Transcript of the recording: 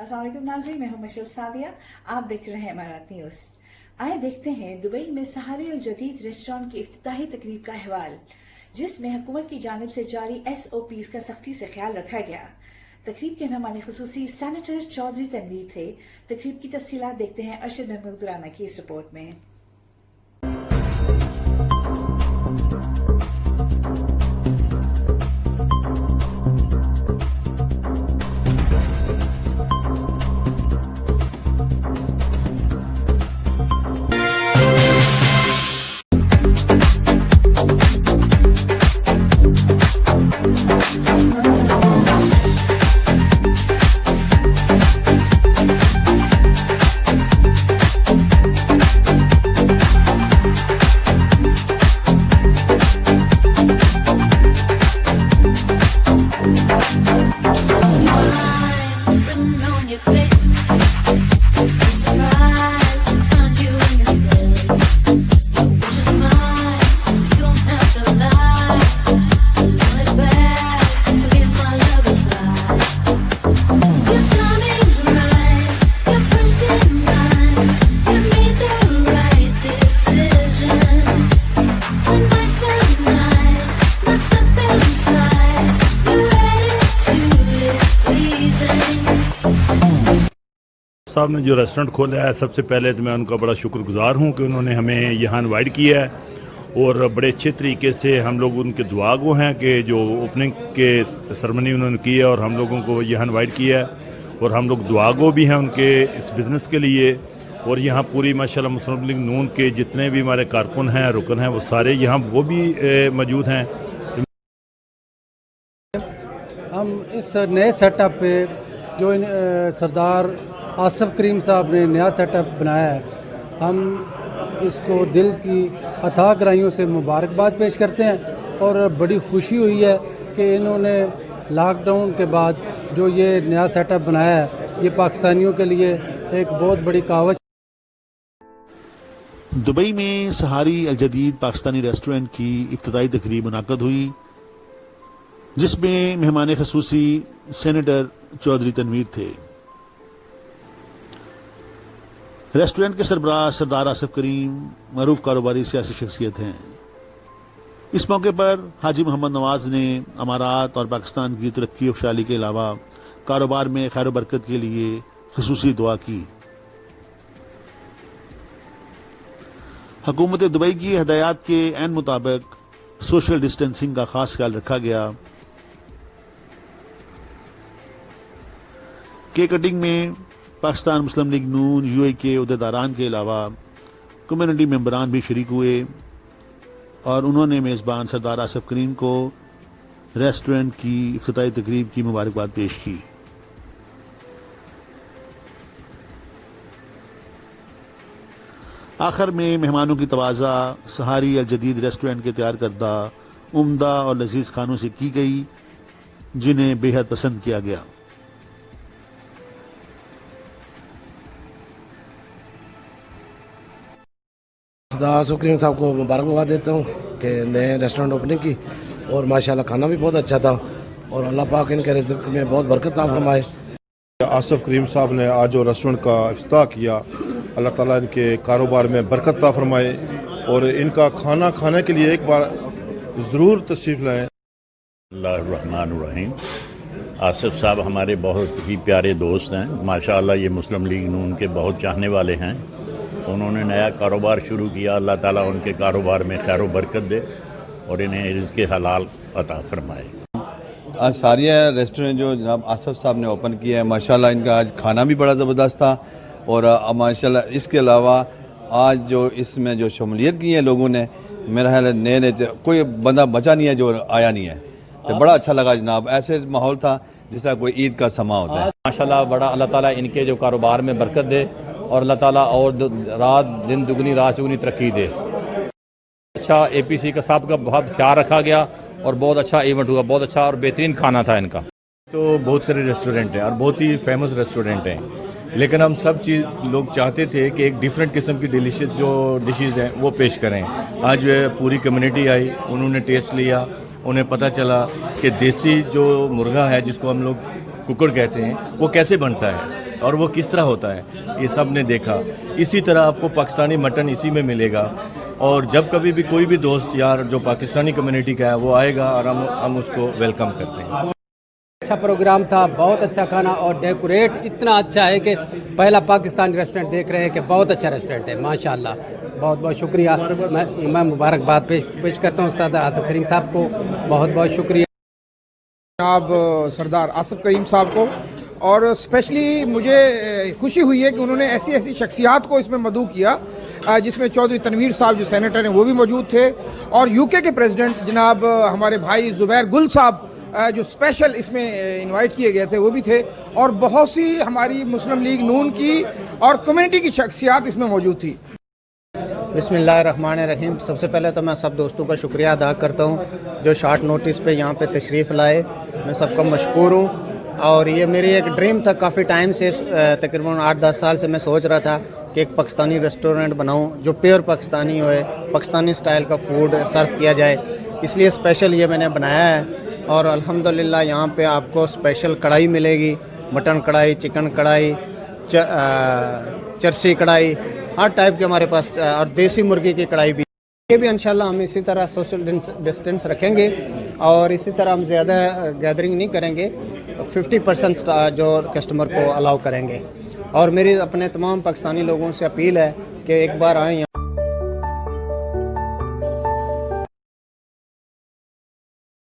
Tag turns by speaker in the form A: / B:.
A: अस्सलाम वालेकुम नाज़रीन, मैं हूं मशल सादिया। आप देख रहे हैं इमारात न्यूज। आए देखते हैं दुबई में सहारे और जदीद रेस्टोरेंट की इफ्तिताही तकरीब का अहवाल, जिसमें हुकूमत की जानिब से जारी SOPs का सख्ती से ख्याल रखा गया। तकरीब के मेहमान खुसूसी सेनेटर चौधरी तनवीर थे। तकरीब की तफसीलात देखते हैं अरशद महमूद दुराना की इस रिपोर्ट में।
B: साहब ने जो रेस्टोरेंट खोला है, सबसे पहले तो मैं उनका बड़ा शुक्रगुजार हूँ कि उन्होंने हमें यहाँ इनवाइट किया है और बड़े अच्छे तरीके से हम लोग उनके दुआ गो हैं कि जो ओपनिंग के सेरेमनी उन्होंने की है और हम लोगों को यहाँ इनवाइट किया है और हम लोग दुआ गो भी हैं उनके इस बिज़नेस के लिए। और यहाँ पूरी माशाल्लाह मुस्लिम लीग नून के जितने भी हमारे कारकुन हैं, रुकन हैं, वो सारे यहाँ वो भी मौजूद हैं।
C: हम इस नए सेटअप पे जो सरदार आसिफ करीम साहब ने नया सेटअप बनाया है, हम इसको दिल की अथाह गहराइयों से मुबारकबाद पेश करते हैं और बड़ी खुशी हुई है कि इन्होंने लॉकडाउन के बाद जो ये नया सेटअप बनाया है, ये पाकिस्तानियों के लिए एक बहुत बड़ी कावज।
D: दुबई में सहारी अल जदीद पाकिस्तानी रेस्टोरेंट की इफ्तिताई तकरीब मुनाक़द हुई, जिसमें मेहमान ख़ुसूसी सेनेटर चौधरी तनवीर थे। रेस्टोरेंट के सरबराह सरदार आसिफ करीम मरूफ कारोबारी सियासी शख्सियत हैं। इस मौके पर हाजी मोहम्मद नवाज ने अमारात और पाकिस्तान की तरक्की और खुशहाली के अलावा कारोबार में खैर बरकत के लिए खुसूसी दुआ की। हुकूमत दुबई की हदायत के ऐन मुताबिक सोशल डिस्टेंसिंग का खास ख्याल रखा गया। केक कटिंग में पाकिस्तान मुस्लिम लीग नून UAE के उहदेदारान के अलावा कम्युनिटी मेंबरान भी शरीक हुए और उन्होंने मेज़बान सरदार आसिफ करीम को रेस्टोरेंट की इफ्तिताई तकरीब की मुबारकबाद पेश की। आखिर में मेहमानों की तवाज़ा सहारी अल जदीद रेस्टोरेंट के तैयार करदा उम्दा और लजीज खानों से की गई, जिन्हें बेहद पसंद किया गया।
E: सरदार आसिफ करीम साहब को मुबारकबाद देता हूँ कि नए रेस्टोरेंट ओपनिंग की, और माशाल्लाह खाना भी बहुत अच्छा था और अल्लाह पाक इनके रिज़्क़ में बहुत बरकत अता फरमाए।
F: आसिफ करीम साहब ने आज जो रेस्टोरेंट का इफ्तिताह किया, अल्लाह ताला इनके कारोबार में बरकत अता फरमाए और इनका खाना खाने के लिए एक बार ज़रूर तशरीफ़ लाएँ।
G: रहमान आसिफ साहब हमारे बहुत ही प्यारे दोस्त हैं। माशाअल्लाह ये मुस्लिम लीग नून के बहुत चाहने वाले हैं। उन्होंने नया कारोबार शुरू किया, अल्लाह ताला उनके कारोबार में खैर बरकत दे और इन्हें रिज़्क़ हलाल अता फरमाए।
H: आज सारिया रेस्टोरेंट जो जनाब आसिफ साहब ने ओपन किया है, माशाल्लाह इनका आज खाना भी बड़ा ज़बरदस्त था और माशाल्लाह इसके अलावा आज जो इसमें जो शमूलियत की है लोगों ने, मेरा ख्याल है नए नए कोई बंदा बचा नहीं है जो आया नहीं है, तो बड़ा अच्छा लगा जनाब। ऐसे माहौल था जिस तरह कोई ईद का समा होता है।
I: माशाल्लाह बड़ा अल्लाह ताला इनके जो कारोबार में बरकत दे और अल्लाह ताला और रात दिन दुगनी रात चुगनी तरक्की दे। अच्छा APC का साहब का बहुत ख्याल रखा गया और बहुत अच्छा इवेंट हुआ, बहुत अच्छा और बेहतरीन खाना था इनका।
F: तो बहुत सारे रेस्टोरेंट हैं और बहुत ही फेमस रेस्टोरेंट हैं, लेकिन हम सब चीज़ लोग चाहते थे कि एक डिफरेंट किस्म की डिलीशियस जो डिशेज़ हैं वो पेश करें। आज पूरी कम्युनिटी आई, उन्होंने टेस्ट लिया, उन्हें पता चला कि देसी जो मुर्गा है जिसको हम लोग कुकर कहते हैं, वो कैसे बनता है और वो किस तरह होता है, ये सब ने देखा। इसी तरह आपको पाकिस्तानी मटन इसी में मिलेगा, और जब कभी भी कोई भी दोस्त यार जो पाकिस्तानी कम्युनिटी का है वो आएगा और हम उसको वेलकम करते हैं।
C: अच्छा प्रोग्राम था, बहुत अच्छा खाना, और डेकोरेट इतना अच्छा है कि पहला पाकिस्तानी रेस्टोरेंट देख रहे हैं कि बहुत अच्छा रेस्टोरेंट है माशाल्लाह। बहुत बहुत शुक्रिया, मैं मुबारकबाद पेश करता हूँ उस्ताद आसिफ करीम साहब को, बहुत बहुत शुक्रिया
J: जनाब सरदार आसिफ करीम साहब को। और स्पेशली मुझे खुशी हुई है कि उन्होंने ऐसी ऐसी शख्सियात को इसमें मदऊ किया, जिसमें चौधरी तनवीर साहब जो सेनेटर हैं वो भी मौजूद थे, और यूके के प्रेसिडेंट जनाब हमारे भाई ज़ुबैर गुल साहब जो स्पेशल इसमें इनवाइट किए गए थे वो भी थे, और बहुत सी हमारी मुस्लिम लीग नून की और कम्युनिटी की शख्सियात इसमें मौजूद थी।
K: बिस्मिल्लाहिर्रहमानिर्रहीम। सबसे पहले तो मैं सब दोस्तों का शुक्रिया अदा करता हूँ जो शॉर्ट नोटिस पे यहाँ पे तशरीफ़ लाए, मैं सबका मशकूर हूँ। और ये मेरी एक ड्रीम था, काफ़ी टाइम से, तकरीबन 8-10 साल से मैं सोच रहा था कि एक पाकिस्तानी रेस्टोरेंट बनाऊँ जो प्योर पाकिस्तानी होए, पाकिस्तानी स्टाइल का फूड सर्व किया जाए, इसलिए स्पेशल ये मैंने बनाया है। और अल्हम्दुलिल्लाह यहाँ पे आपको स्पेशल कढ़ाई मिलेगी, मटन कढ़ाई, चिकन कढ़ाई, चरसी कढ़ाई, हर टाइप के हमारे पास, और देसी मुर्गी की कढ़ाई भी। ये भी इंशाल्लाह हम इसी तरह सोशल डिस्टेंस रखेंगे और इसी तरह हम ज़्यादा गैदरिंग नहीं करेंगे, 50% जो कस्टमर को अलाउ करेंगे। और मेरी अपने तमाम पाकिस्तानी लोगों से अपील है कि एक बार आएँ।